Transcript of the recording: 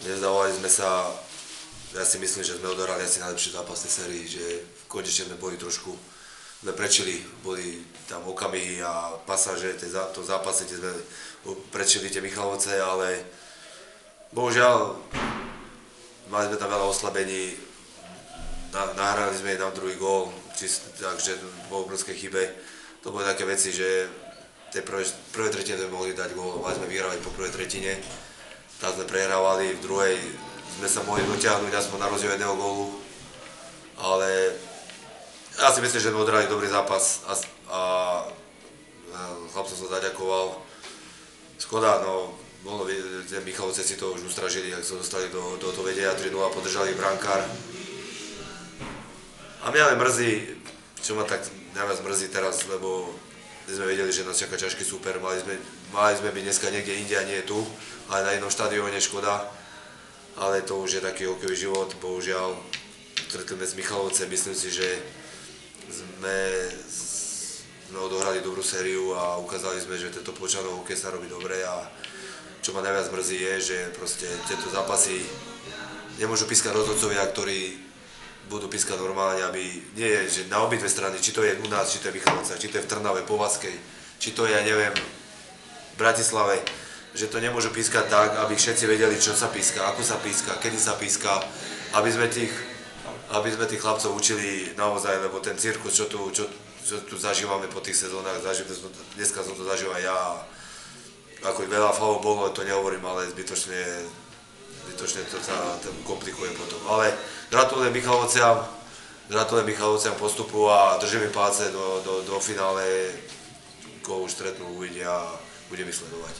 Nezdávali sme sa, ja si myslím, že sme odohrali asi najlepšie zápasné sérii, že konečne sme boli trošku, sme prečili, boli tam okamihy a pasáže v tom zápase, kde sme prečili tie Michalovce, ale bohužiaľ mali sme tam veľa oslabení, nahrali sme jeden druhý gól, takže po obrovskej chybe. To boli také veci, že tej prvej tretine sme mohli dať gól, mali sme vyhrávať po prvej tretine. Tam sme prehrávali, v druhej sme sa mohli dotiahnuť aspoň na rozdiel jedného gólu. Ale ja si myslím, že sme odrali dobrý zápas a chlapcom som zaďakoval. Škoda, no, Michalovce si to už ustražili, ak sa dostali do toho vedenia 3-0 a podržali brankár. A mňa mrzí, čo ma tak najviac mrzí teraz, lebo sme vedeli, že nás čaká ťažký súper, mali sme byť dneska niekde inde a nie tu, ale na jednom štadióne, škoda. Ale to už je taký hokejový život, bohužiaľ. Stretli sme s Michalovce, myslím si, že sme odohrali dobrú sériu a ukázali sme, že tento počanov hokej sa robí dobre a čo ma najviac mrzí je, že proste tieto zápasy nemôžu pískať rozhodcovia, ktorí budú pískať normálne, aby nie je, že na obidve strany, či to je u nás, či to je v Michalovcach, či to je v Trnave, Povazkej, či to je, ja neviem, v Bratislave, že to nemôžu pískať tak, aby všetci vedeli, čo sa píska, ako sa píska, kedy sa píska, aby sme tých chlapcov učili naozaj, lebo ten cirkus, čo tu zažívame po tých sezónach, dneska som to zažil aj ja, ako veľa faulov bolo, to nehovorím, ale zbytočne to sa komplikuje potom. Ale gratulujem Michalovciam postupu a držím im palce do finále, koho už stretnú, uvidia a budem ich sledovať.